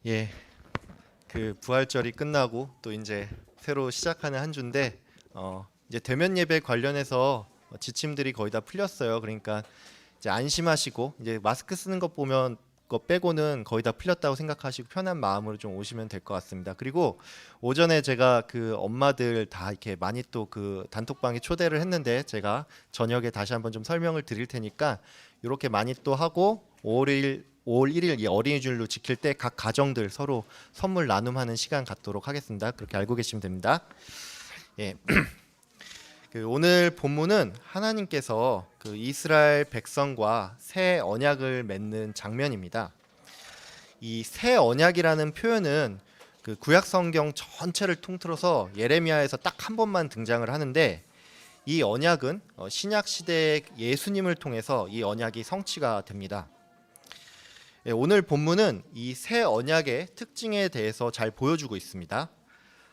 예, 그 부활절이 끝나고 또 이제 새로 시작하는 한 주인데 이제 대면 예배 관련해서 지침들이 거의 다 풀렸어요. 그러니까 이제 안심하시고 이제 마스크 쓰는 것 보면 거 빼고는 거의 다 풀렸다고 생각하시고 편한 마음으로 좀 오시면 될 것 같습니다. 그리고 오전에 제가 그 엄마들 다 이렇게 많이 또 그 단톡방에 초대를 했는데 제가 저녁에 다시 한번 좀 설명을 드릴 테니까 이렇게 많이 또 하고 5월 1일 이 어린이주일로 지킬 때 각 가정들 서로 선물 나눔하는 시간 갖도록 하겠습니다. 그렇게 알고 계시면 됩니다. 예. 그 오늘 본문은 하나님께서 그 이스라엘 백성과 새 언약을 맺는 장면입니다. 이 새 언약이라는 표현은 그 구약 성경 전체를 통틀어서 예레미야에서 딱 한 번만 등장을 하는데 이 언약은 신약 시대의 예수님을 통해서 이 언약이 성취가 됩니다. 예, 오늘 본문은 이 새 언약의 특징에 대해서 잘 보여주고 있습니다.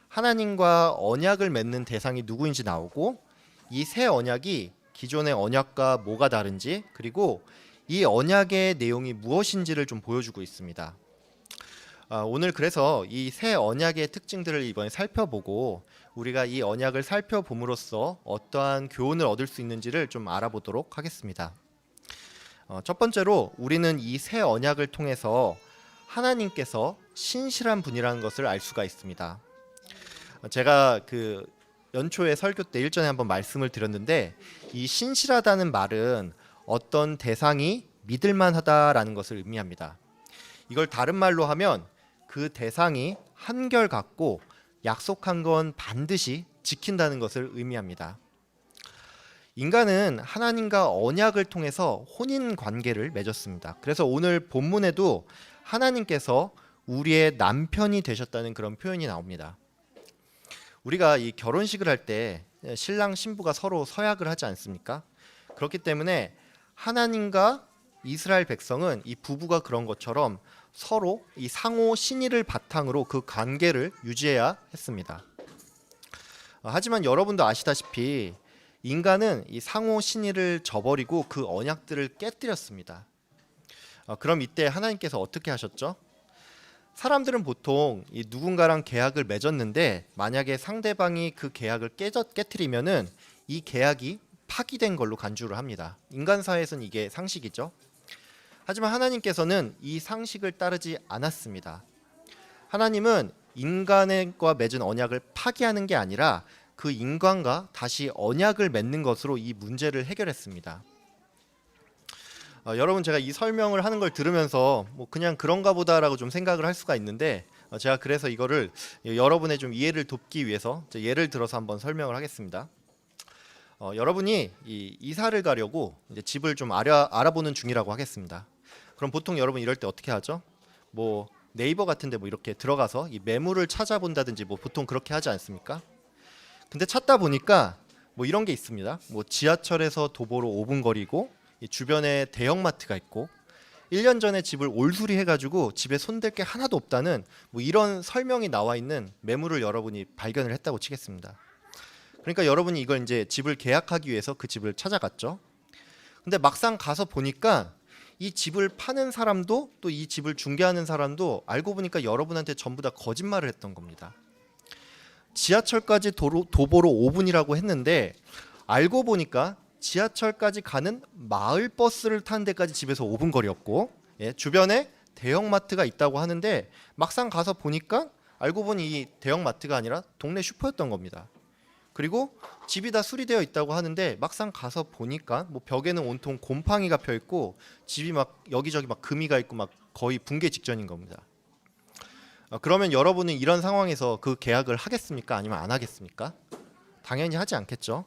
하나님과 언약을 맺는 대상이 누구인지 나오고 이 새 언약이 기존의 언약과 뭐가 다른지 그리고 이 언약의 내용이 무엇인지를 좀 보여주고 있습니다. 오늘 그래서 이 새 언약의 특징들을 이번에 살펴보고 우리가 이 언약을 살펴봄으로써 어떠한 교훈을 얻을 수 있는지를 좀 알아보도록 하겠습니다. 첫 번째로 우리는 이 새 언약을 통해서 하나님께서 신실한 분이라는 것을 알 수가 있습니다. 제가 그 연초에 설교 때 일전에 한번 말씀을 드렸는데 이 신실하다는 말은 어떤 대상이 믿을만하다라는 것을 의미합니다. 이걸 다른 말로 하면 그 대상이 한결같고 약속한 건 반드시 지킨다는 것을 의미합니다. 인간은 하나님과 언약을 통해서 혼인 관계를 맺었습니다. 그래서 오늘 본문에도 하나님께서 우리의 남편이 되셨다는 그런 표현이 나옵니다. 우리가 이 결혼식을 할 때 신랑 신부가 서로 서약을 하지 않습니까? 그렇기 때문에 하나님과 이스라엘 백성은 이 부부가 그런 것처럼 서로 이 상호 신의를 바탕으로 그 관계를 유지해야 했습니다. 하지만 여러분도 아시다시피 인간은 이 상호 신의를 저버리고 그 언약들을 깨뜨렸습니다. 그럼 이때 하나님께서 어떻게 하셨죠? 사람들은 보통 이 누군가랑 계약을 맺었는데 만약에 상대방이 그 계약을 깨뜨리면은 이 계약이 파기된 걸로 간주를 합니다. 인간 사회에서는 이게 상식이죠. 하지만 하나님께서는 이 상식을 따르지 않았습니다. 하나님은 인간과 맺은 언약을 파기하는 게 아니라 그 인간과 다시 언약을 맺는 것으로 이 문제를 해결했습니다. 여러분 제가 이 설명을 하는 걸 들으면서 뭐 그냥 그런가 보다라고 좀 생각을 할 수가 있는데 제가 그래서 이거를 여러분의 좀 이해를 돕기 위해서 예를 들어서 한번 설명을 하겠습니다. 여러분이 이사를 가려고 이제 집을 좀 알아보는 중이라고 하겠습니다. 그럼 보통 여러분 이럴 때 어떻게 하죠? 뭐 네이버 같은데 뭐 이렇게 들어가서 이 매물을 찾아본다든지 뭐 보통 그렇게 하지 않습니까? 근데 찾다 보니까 뭐 이런 게 있습니다. 뭐 지하철에서 도보로 5분 거리고 이 주변에 대형마트가 있고 1년 전에 집을 올수리 해가지고 집에 손댈 게 하나도 없다는 뭐 이런 설명이 나와 있는 매물을 여러분이 발견을 했다고 치겠습니다. 그러니까 여러분이 이걸 이제 집을 계약하기 위해서 그 집을 찾아갔죠. 근데 막상 가서 보니까 이 집을 파는 사람도 또 이 집을 중개하는 사람도 알고 보니까 여러분한테 전부 다 거짓말을 했던 겁니다. 지하철까지 도보로 5분이라고 했는데 알고 보니까 지하철까지 가는 마을 버스를 타는 데까지 집에서 5분 거리였고 주변에 대형마트가 있다고 하는데 막상 가서 보니까 알고 보니 이 대형마트가 아니라 동네 슈퍼였던 겁니다. 그리고 집이 다 수리되어 있다고 하는데 막상 가서 보니까 뭐 벽에는 온통 곰팡이가 펴 있고 집이 막 여기저기 막 금이가 있고 막 거의 붕괴 직전인 겁니다. 그러면 여러분은 이런 상황에서 그 계약을 하겠습니까? 아니면 안 하겠습니까? 당연히 하지 않겠죠.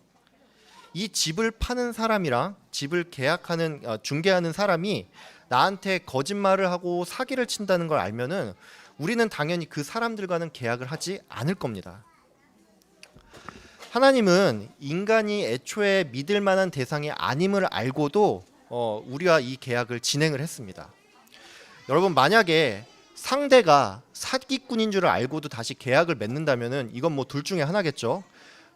이 집을 파는 사람이랑 집을 계약하는 중개하는 사람이 나한테 거짓말을 하고 사기를 친다는 걸 알면은 우리는 당연히 그 사람들과는 계약을 하지 않을 겁니다. 하나님은 인간이 애초에 믿을 만한 대상이 아님을 알고도 우리와 이 계약을 진행을 했습니다. 여러분 만약에 상대가 사기꾼인 줄 알고도 다시 계약을 맺는다면은 이건 뭐 둘 중에 하나겠죠.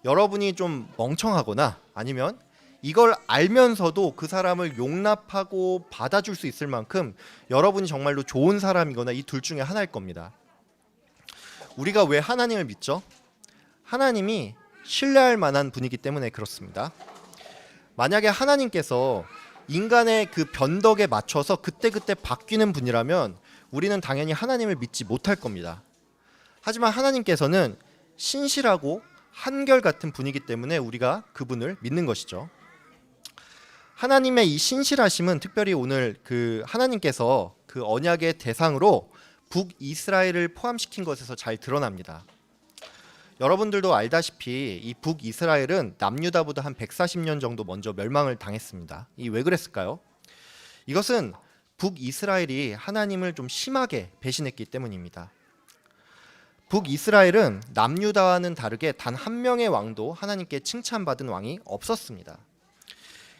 여러분이 좀 멍청하거나 아니면 이걸 알면서도 그 사람을 용납하고 받아줄 수 있을 만큼 여러분이 정말로 좋은 사람이거나 이 둘 중에 하나일 겁니다. 우리가 왜 하나님을 믿죠? 하나님이 신뢰할 만한 분이기 때문에 그렇습니다. 만약에 하나님께서 인간의 그 변덕에 맞춰서 그때그때 바뀌는 분이라면 우리는 당연히 하나님을 믿지 못할 겁니다. 하지만 하나님께서는 신실하고 한결같은 분이기 때문에 우리가 그분을 믿는 것이죠. 하나님의 이 신실하심은 특별히 오늘 그 하나님께서 그 언약의 대상으로 북이스라엘을 포함시킨 것에서 잘 드러납니다. 여러분들도 알다시피 이 북이스라엘은 남유다보다 한 140년 정도 먼저 멸망을 당했습니다. 이 왜 그랬을까요? 이것은 북이스라엘이 하나님을 좀 심하게 배신했기 때문입니다. 북이스라엘은 남유다와는 다르게 단 한 명의 왕도 하나님께 칭찬받은 왕이 없었습니다.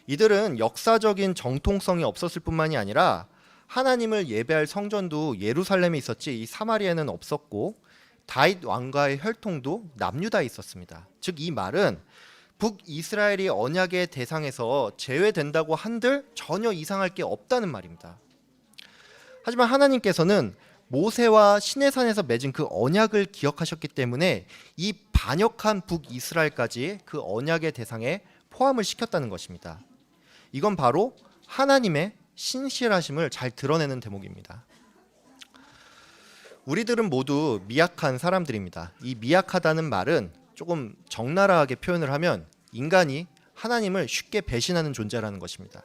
이들은 역사적인 정통성이 없었을 뿐만이 아니라 하나님을 예배할 성전도 예루살렘에 있었지 이 사마리아에는 없었고 다윗 왕과의 혈통도 남유다에 있었습니다. 즉 이 말은 북이스라엘이 언약의 대상에서 제외된다고 한들 전혀 이상할 게 없다는 말입니다. 하지만 하나님께서는 모세와 시내산에서 맺은 그 언약을 기억하셨기 때문에 이 반역한 북이스라엘까지 그 언약의 대상에 포함을 시켰다는 것입니다. 이건 바로 하나님의 신실하심을 잘 드러내는 대목입니다. 우리들은 모두 미약한 사람들입니다. 이 미약하다는 말은 조금 적나라하게 표현을 하면 인간이 하나님을 쉽게 배신하는 존재라는 것입니다.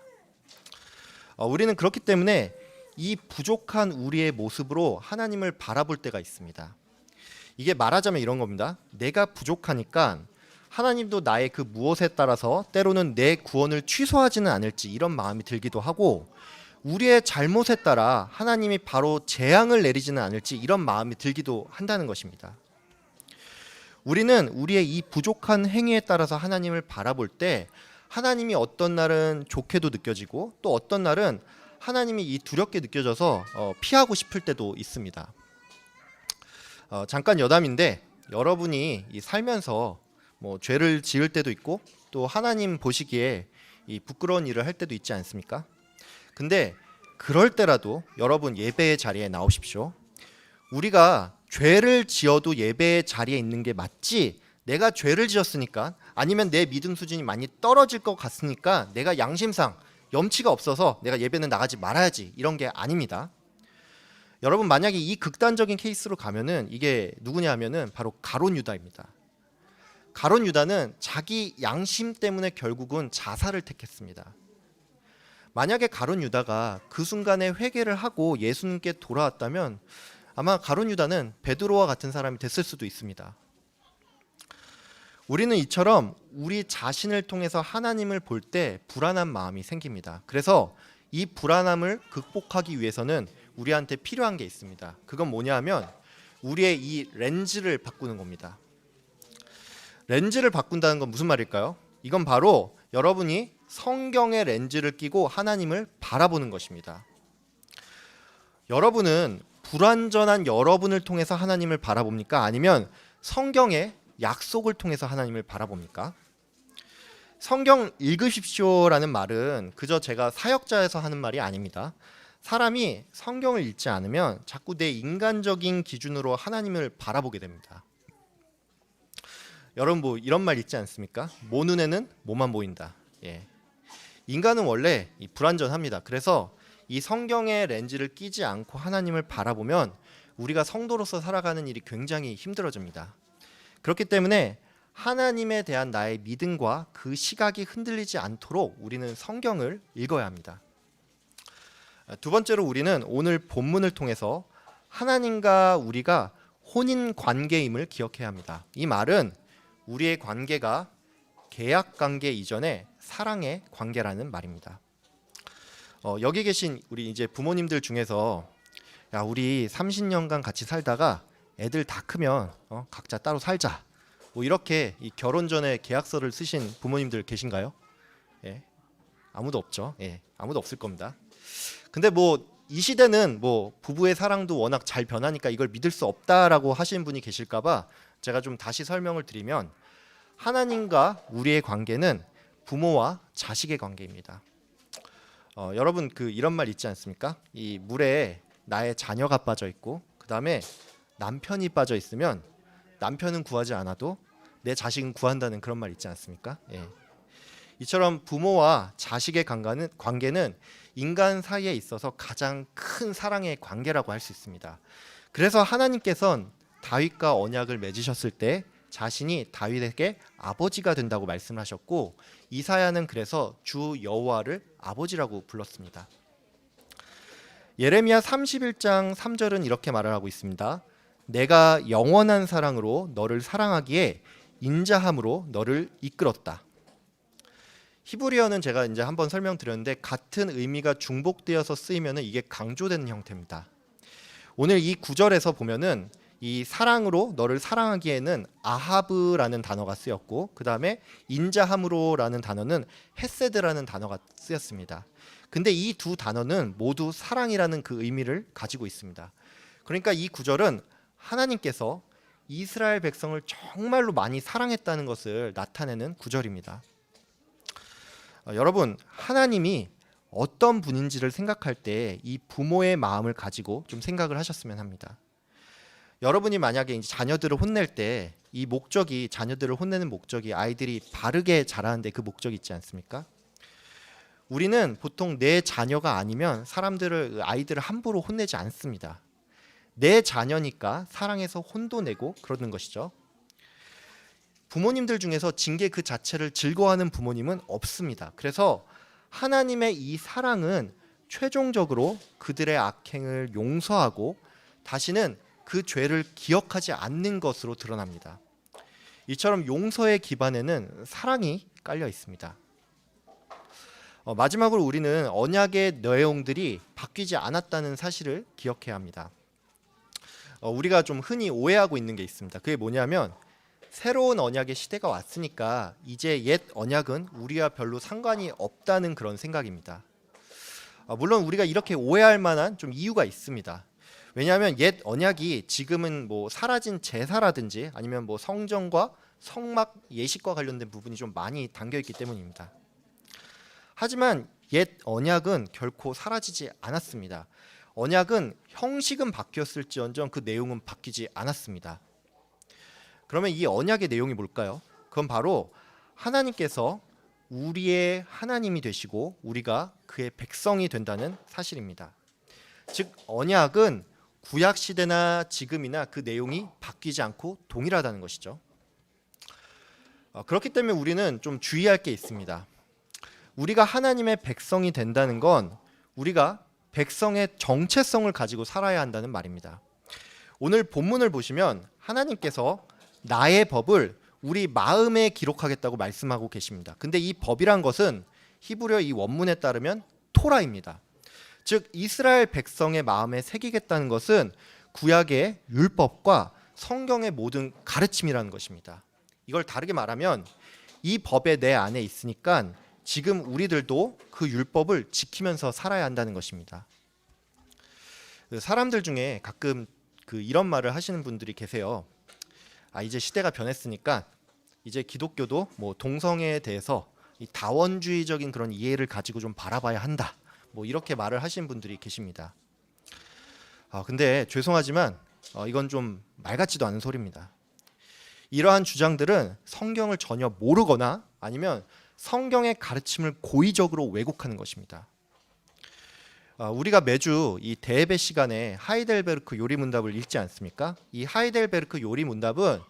우리는 그렇기 때문에 이 부족한 우리의 모습으로 하나님을 바라볼 때가 있습니다. 이게 말하자면 이런 겁니다. 내가 부족하니까 하나님도 나의 그 무엇에 따라서 때로는 내 구원을 취소하지는 않을지 이런 마음이 들기도 하고 우리의 잘못에 따라 하나님이 바로 재앙을 내리지는 않을지 이런 마음이 들기도 한다는 것입니다. 우리는 우리의 이 부족한 행위에 따라서 하나님을 바라볼 때 하나님이 어떤 날은 좋게도 느껴지고 또 어떤 날은 하나님이 이 두렵게 느껴져서 피하고 싶을 때도 있습니다. 잠깐 여담인데 여러분이 이 살면서 뭐 죄를 지을 때도 있고 또 하나님 보시기에 이 부끄러운 일을 할 때도 있지 않습니까? 근데 그럴 때라도 여러분 예배의 자리에 나오십시오. 우리가 죄를 지어도 예배의 자리에 있는 게 맞지 내가 죄를 지었으니까 아니면 내 믿음 수준이 많이 떨어질 것 같으니까 내가 양심상 염치가 없어서 내가 예배는 나가지 말아야지 이런 게 아닙니다. 여러분 만약에 이 극단적인 케이스로 가면은 이게 누구냐 하면은 바로 가룟 유다입니다. 가룟 유다는 자기 양심 때문에 결국은 자살을 택했습니다. 만약에 가룟 유다가 그 순간에 회개를 하고 예수님께 돌아왔다면 아마 가룟 유다는 베드로와 같은 사람이 됐을 수도 있습니다. 우리는 이처럼 우리 자신을 통해서 하나님을 볼 때 불안한 마음이 생깁니다. 그래서 이 불안함을 극복하기 위해서는 우리한테 필요한 게 있습니다. 그건 뭐냐 하면 우리의 이 렌즈를 바꾸는 겁니다. 렌즈를 바꾼다는 건 무슨 말일까요? 이건 바로 여러분이 성경의 렌즈를 끼고 하나님을 바라보는 것입니다. 여러분은 불완전한 여러분을 통해서 하나님을 바라봅니까? 아니면 성경의 약속을 통해서 하나님을 바라봅니까? 성경 읽으십시오라는 말은 그저 제가 사역자에서 하는 말이 아닙니다. 사람이 성경을 읽지 않으면 자꾸 내 인간적인 기준으로 하나님을 바라보게 됩니다. 여러분 뭐 이런 말 있지 않습니까? 모 눈에는 뭐만 보인다. 예. 인간은 원래 불완전합니다. 그래서 이 성경의 렌즈를 끼지 않고 하나님을 바라보면 우리가 성도로서 살아가는 일이 굉장히 힘들어집니다. 그렇기 때문에 하나님에 대한 나의 믿음과 그 시각이 흔들리지 않도록 우리는 성경을 읽어야 합니다. 두 번째로 우리는 오늘 본문을 통해서 하나님과 우리가 혼인 관계임을 기억해야 합니다. 이 말은 우리의 관계가 계약 관계 이전에 사랑의 관계라는 말입니다. 여기 계신 우리 이제 부모님들 중에서 야 우리 30년간 같이 살다가 애들 다 크면 각자 따로 살자 뭐 이렇게 이 결혼 전에 계약서를 쓰신 부모님들 계신가요? 예, 아무도 없죠. 예, 아무도 없을 겁니다. 근데 뭐 이 시대는 뭐 부부의 사랑도 워낙 잘 변하니까 이걸 믿을 수 없다라고 하시는 분이 계실까봐 제가 좀 다시 설명을 드리면 하나님과 우리의 관계는 부모와 자식의 관계입니다. 여러분 이런 말 있지 않습니까? 이 물에 나의 자녀가 빠져 있고 그 다음에 남편이 빠져 있으면 남편은 구하지 않아도 내 자식은 구한다는 그런 말 있지 않습니까? 예. 이처럼 부모와 자식의 관계는 인간 사이에 있어서 가장 큰 사랑의 관계라고 할 수 있습니다. 그래서 하나님께서는 다윗과 언약을 맺으셨을 때 자신이 다윗에게 아버지가 된다고 말씀하셨고 이사야는 그래서 주 여호와를 아버지라고 불렀습니다. 예레미야 31장 3절은 이렇게 말을 하고 있습니다. 내가 영원한 사랑으로 너를 사랑하기에 인자함으로 너를 이끌었다. 히브리어는 제가 이제 한번 설명드렸는데 같은 의미가 중복되어서 쓰이면 이게 강조되는 형태입니다. 오늘 이 구절에서 보면은 이 사랑으로 너를 사랑하기에는 아하브라는 단어가 쓰였고 그 다음에 인자함으로라는 단어는 헤세드라는 단어가 쓰였습니다. 근데 이 두 단어는 모두 사랑이라는 그 의미를 가지고 있습니다. 그러니까 이 구절은 하나님께서 이스라엘 백성을 정말로 많이 사랑했다는 것을 나타내는 구절입니다. 여러분, 하나님이 어떤 분인지를 생각할 때 이 부모의 마음을 가지고 좀 생각을 하셨으면 합니다. 여러분이 만약에 이제 자녀들을 혼낼 때 이 목적이 자녀들을 혼내는 목적이 아이들이 바르게 자라는데 그 목적이 있지 않습니까? 우리는 보통 내 자녀가 아니면 아이들을 함부로 혼내지 않습니다. 내 자녀니까 사랑해서 혼도 내고 그러는 것이죠. 부모님들 중에서 징계 그 자체를 즐거워하는 부모님은 없습니다. 그래서 하나님의 이 사랑은 최종적으로 그들의 악행을 용서하고 다시는 그 죄를 기억하지 않는 것으로 드러납니다. 이처럼 용서의 기반에는 사랑이 깔려 있습니다. 마지막으로 우리는 언약의 내용들이 바뀌지 않았다는 사실을 기억해야 합니다. 우리가 좀 흔히 오해하고 있는 게 있습니다. 그게 뭐냐면 새로운 언약의 시대가 왔으니까 이제 옛 언약은 우리와 별로 상관이 없다는 그런 생각입니다. 물론 우리가 이렇게 오해할 만한 좀 이유가 있습니다. 왜냐하면 옛 언약이 지금은 뭐 사라진 제사라든지 아니면 뭐 성전과 성막 예식과 관련된 부분이 좀 많이 담겨 있기 때문입니다. 하지만 옛 언약은 결코 사라지지 않았습니다. 언약은 형식은 바뀌었을지언정 그 내용은 바뀌지 않았습니다. 그러면 이 언약의 내용이 뭘까요? 그건 바로 하나님께서 우리의 하나님이 되시고 우리가 그의 백성이 된다는 사실입니다. 즉 언약은 구약 시대나 지금이나 그 내용이 바뀌지 않고 동일하다는 것이죠. 그렇기 때문에 우리는 좀 주의할 게 있습니다. 우리가 하나님의 백성이 된다는 건 우리가 백성의 정체성을 가지고 살아야 한다는 말입니다. 오늘 본문을 보시면 하나님께서 나의 법을 우리 마음에 기록하겠다고 말씀하고 계십니다. 근데 이 법이란 것은 히브리어 이 원문에 따르면 토라입니다. 즉 이스라엘 백성의 마음에 새기겠다는 것은 구약의 율법과 성경의 모든 가르침이라는 것입니다. 이걸 다르게 말하면 이 법에 내 안에 있으니까 지금 우리들도 그 율법을 지키면서 살아야 한다는 것입니다. 사람들 중에 가끔 이런 말을 하시는 분들이 계세요. 이제 시대가 변했으니까 이제 기독교도 뭐 동성애에 대해서 이 다원주의적인 그런 이해를 가지고 좀 바라봐야 한다. 뭐 이렇게 말을 하시는 분들이 계십니다. 근데 죄송하지만 이건 좀 말 같지도 않은 소리입니다. 이러한 주장들은 성경을 전혀 모르거나 아니면 성경의 가르침을 고의적으로 왜곡하는 것입니다. 우리가 매주 이 대예배 시간에 하이델베르크 요리문답을 읽지 않습니까? 이 하이델베르크 요리문답은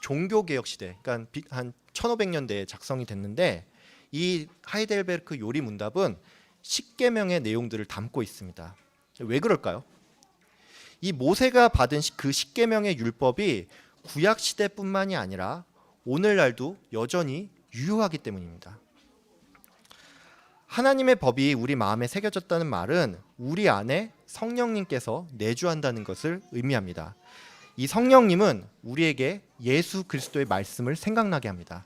종교개혁 시대, 그러니까 한 1500년대에 작성이 됐는데 이 하이델베르크 요리문답은 10계명의 내용들을 담고 있습니다. 왜 그럴까요? 이 모세가 받은 그 10계명의 율법이 구약 시대뿐만이 아니라 오늘날도 여전히 유효하기 때문입니다. 하나님의 법이 우리 마음에 새겨졌다는 말은 우리 안에 성령님께서 내주한다는 것을 의미합니다. 이 성령님은 우리에게 예수 그리스도의 말씀을 생각나게 합니다.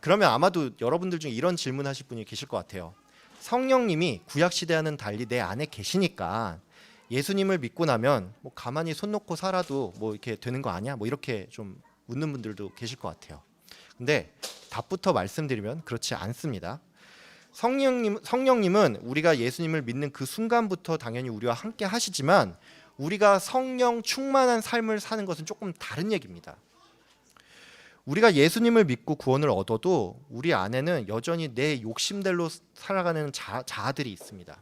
그러면 아마도 여러분들 중에 이런 질문하실 분이 계실 것 같아요. 성령님이 구약 시대와는 달리 내 안에 계시니까 예수님을 믿고 나면 뭐 가만히 손 놓고 살아도 뭐 이렇게 되는 거 아니야? 뭐 이렇게 좀 묻는 분들도 계실 것 같아요. 근데 답부터 말씀드리면 그렇지 않습니다. 성령님은 우리가 예수님을 믿는 그 순간부터 당연히 우리와 함께 하시지만 우리가 성령 충만한 삶을 사는 것은 조금 다른 얘기입니다. 우리가 예수님을 믿고 구원을 얻어도 우리 안에는 여전히 내 욕심대로 살아가는 자아들이 있습니다.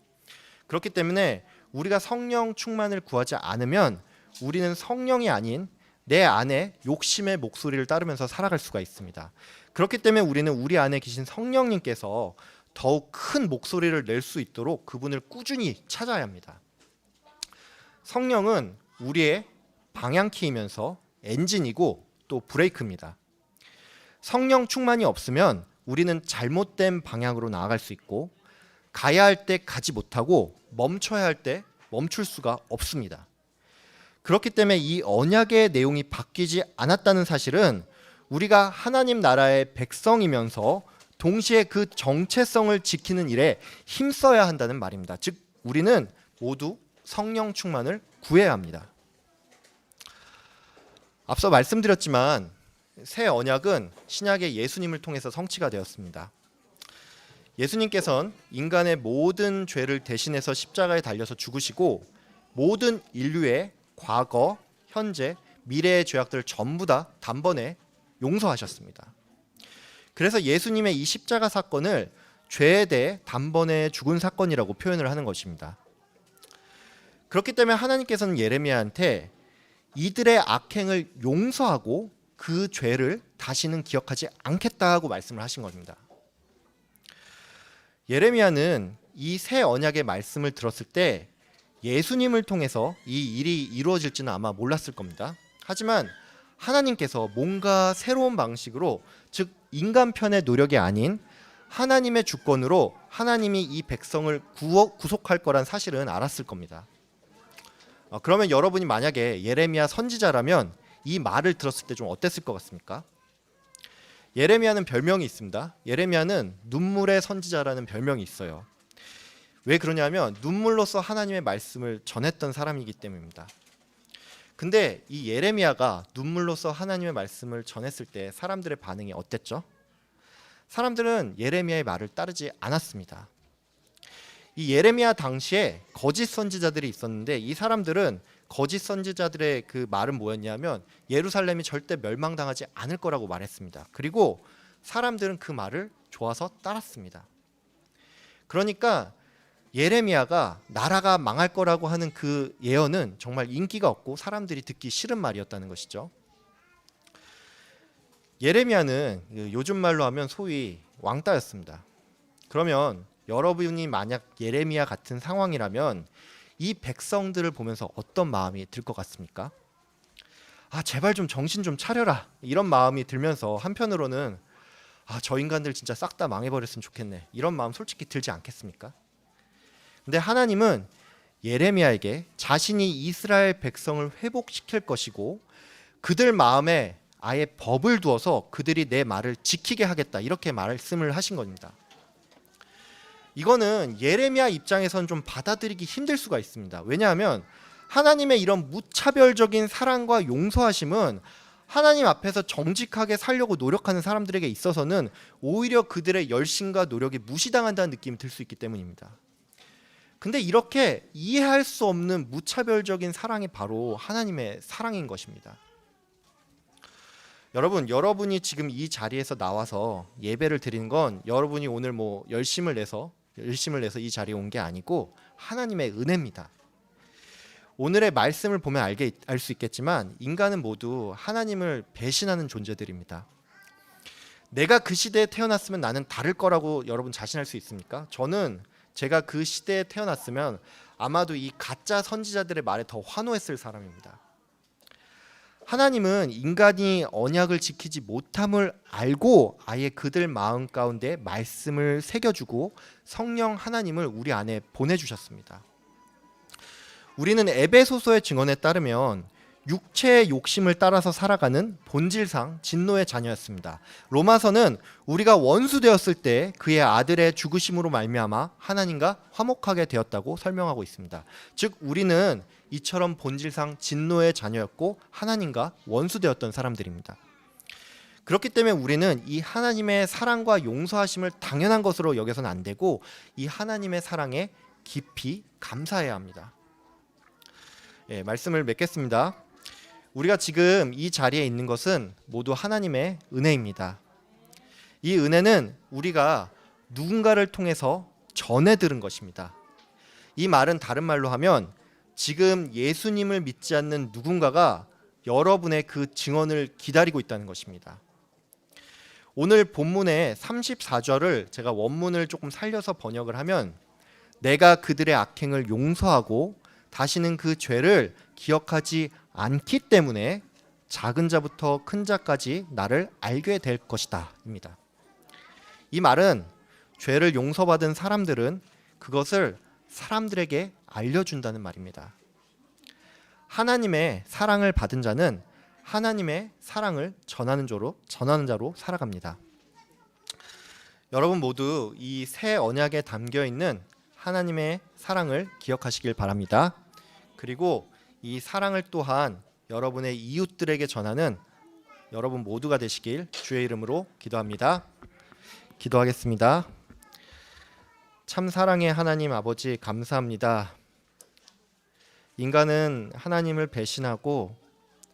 그렇기 때문에 우리가 성령 충만을 구하지 않으면 우리는 성령이 아닌 내 안에 욕심의 목소리를 따르면서 살아갈 수가 있습니다. 그렇기 때문에 우리는 우리 안에 계신 성령님께서 더욱 큰 목소리를 낼 수 있도록 그분을 꾸준히 찾아야 합니다. 성령은 우리의 방향키이면서 엔진이고 또 브레이크입니다. 성령 충만이 없으면 우리는 잘못된 방향으로 나아갈 수 있고 가야 할 때 가지 못하고 멈춰야 할 때 멈출 수가 없습니다. 그렇기 때문에 이 언약의 내용이 바뀌지 않았다는 사실은 우리가 하나님 나라의 백성이면서 동시에 그 정체성을 지키는 일에 힘써야 한다는 말입니다. 즉 우리는 모두 성령 충만을 구해야 합니다. 앞서 말씀드렸지만 새 언약은 신약의 예수님을 통해서 성취가 되었습니다. 예수님께서는 인간의 모든 죄를 대신해서 십자가에 달려서 죽으시고 모든 인류의 과거, 현재, 미래의 죄악들을 전부 다 단번에 용서하셨습니다. 그래서 예수님의 이 십자가 사건을 죄에 대해 단번에 죽은 사건이라고 표현을 하는 것입니다. 그렇기 때문에 하나님께서는 예레미야한테 이들의 악행을 용서하고 그 죄를 다시는 기억하지 않겠다고 말씀을 하신 겁니다. 예레미야는 이 새 언약의 말씀을 들었을 때 예수님을 통해서 이 일이 이루어질지는 아마 몰랐을 겁니다. 하지만 하나님께서 뭔가 새로운 방식으로, 즉 인간 편의 노력이 아닌 하나님의 주권으로 하나님이 이 백성을 구속할 거란 사실은 알았을 겁니다. 그러면 여러분이 만약에 예레미야 선지자라면 이 말을 들었을 때 좀 어땠을 것 같습니까? 예레미야는 별명이 있습니다. 예레미야는 눈물의 선지자라는 별명이 있어요. 왜 그러냐면 눈물로써 하나님의 말씀을 전했던 사람이기 때문입니다. 근데 이 예레미야가 눈물로써 하나님의 말씀을 전했을 때 사람들의 반응이 어땠죠? 사람들은 예레미야의 말을 따르지 않았습니다. 이 예레미야 당시에 거짓 선지자들이 있었는데 이 사람들은 거짓 선지자들의 그 말은 뭐였냐면 예루살렘이 절대 멸망당하지 않을 거라고 말했습니다. 그리고 사람들은 그 말을 좋아서 따랐습니다. 그러니까 예레미야가 나라가 망할 거라고 하는 그 예언은 정말 인기가 없고 사람들이 듣기 싫은 말이었다는 것이죠. 예레미야는 요즘 말로 하면 소위 왕따였습니다. 그러면 여러분이 만약 예레미야 같은 상황이라면 이 백성들을 보면서 어떤 마음이 들 것 같습니까? 제발 좀 정신 좀 차려라, 이런 마음이 들면서 한편으로는 저 인간들 진짜 싹 다 망해버렸으면 좋겠네, 이런 마음 솔직히 들지 않겠습니까? 근데 하나님은 예레미야에게 자신이 이스라엘 백성을 회복시킬 것이고 그들 마음에 아예 법을 두어서 그들이 내 말을 지키게 하겠다, 이렇게 말씀을 하신 겁니다. 이거는 예레미야 입장에선 좀 받아들이기 힘들 수가 있습니다. 왜냐하면 하나님의 이런 무차별적인 사랑과 용서하심은 하나님 앞에서 정직하게 살려고 노력하는 사람들에게 있어서는 오히려 그들의 열심과 노력이 무시당한다는 느낌이 들 수 있기 때문입니다. 근데 이렇게 이해할 수 없는 무차별적인 사랑이 바로 하나님의 사랑인 것입니다. 여러분이 지금 이 자리에서 나와서 예배를 드리는 건 여러분이 오늘 열심을 내서 이 자리에 온 게 아니고 하나님의 은혜입니다. 오늘의 말씀을 보면 알 수 있겠지만 인간은 모두 하나님을 배신하는 존재들입니다. 내가 그 시대에 태어났으면 나는 다를 거라고 여러분 자신할 수 있습니까? 저는 제가 그 시대에 태어났으면 아마도 이 가짜 선지자들의 말에 더 환호했을 사람입니다. 하나님은 인간이 언약을 지키지 못함을 알고 아예 그들 마음 가운데 말씀을 새겨주고 성령 하나님을 우리 안에 보내주셨습니다. 우리는 에베소서의 증언에 따르면 육체의 욕심을 따라서 살아가는 본질상 진노의 자녀였습니다. 로마서는 우리가 원수 되었을 때 그의 아들의 죽으심으로 말미암아 하나님과 화목하게 되었다고 설명하고 있습니다. 즉 우리는 이처럼 본질상 진노의 자녀였고 하나님과 원수 되었던 사람들입니다. 그렇기 때문에 우리는 이 하나님의 사랑과 용서하심을 당연한 것으로 여겨서는 안 되고 이 하나님의 사랑에 깊이 감사해야 합니다. 예, 말씀을 맺겠습니다. 우리가 지금 이 자리에 있는 것은 모두 하나님의 은혜입니다. 이 은혜는 우리가 누군가를 통해서 전해 들은 것입니다. 이 말은 다른 말로 하면 지금 예수님을 믿지 않는 누군가가 여러분의 그 증언을 기다리고 있다는 것입니다. 오늘 본문의 34절을 제가 원문을 조금 살려서 번역을 하면 내가 그들의 악행을 용서하고 다시는 그 죄를 기억하지 않기 때문에 작은 자부터 큰 자까지 나를 알게 될 것이다 입니다. 이 말은 죄를 용서받은 사람들은 그것을 사람들에게 알려준다는 말입니다. 하나님의 사랑을 받은 자는 하나님의 사랑을 전하는 자로 살아갑니다. 여러분 모두 이 새 언약에 담겨 있는 하나님의 사랑을 기억하시길 바랍니다. 그리고 이 사랑을 또한 여러분의 이웃들에게 전하는 여러분 모두가 되시길 주의 이름으로 기도합니다. 기도하겠습니다. 참 사랑의 하나님 아버지 감사합니다. 인간은 하나님을 배신하고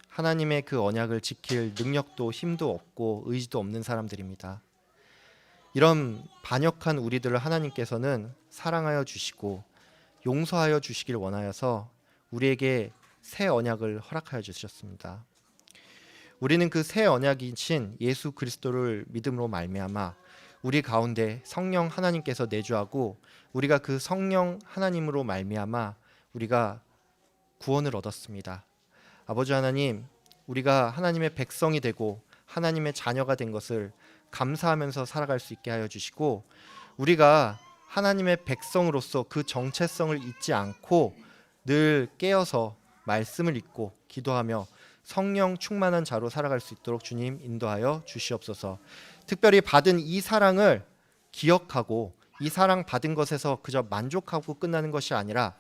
하나님의 그 언약을 지킬 능력도 힘도 없고 의지도 없는 사람들입니다. 이런 반역한 우리들을 하나님께서는 사랑하여 주시고 용서하여 주시길 원하여서 우리에게 새 언약을 허락하여 주셨습니다. 우리는 그 새 언약이신 예수 그리스도를 믿음으로 말미암아 우리 가운데 성령 하나님께서 내주하고 우리가 그 성령 하나님으로 말미암아 우리가 구원을 얻었습니다. 아버지 하나님, 우리가 하나님의 백성이 되고 하나님의 자녀가 된 것을 감사하면서 살아갈 수 있게 하여 주시고 우리가 하나님의 백성으로서 그 정체성을 잊지 않고 늘 깨어서 말씀을 읽고 기도하며 성령 충만한 자로 살아갈 수 있도록 주님 인도하여 주시옵소서. 특별히 받은 이 사랑을 기억하고 이 사랑 받은 것에서 그저 만족하고 끝나는 것이 아니라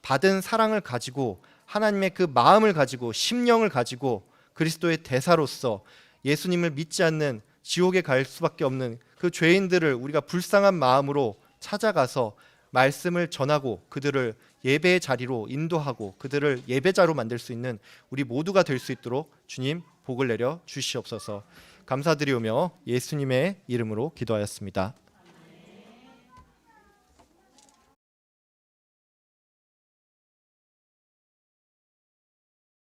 받은 사랑을 가지고 하나님의 그 마음을 가지고 심령을 가지고 그리스도의 대사로서 예수님을 믿지 않는 지옥에 갈 수밖에 없는 그 죄인들을 우리가 불쌍한 마음으로 찾아가서 말씀을 전하고 그들을 예배의 자리로 인도하고 그들을 예배자로 만들 수 있는 우리 모두가 될 수 있도록 주님 복을 내려 주시옵소서. 감사드리오며 예수님의 이름으로 기도하였습니다.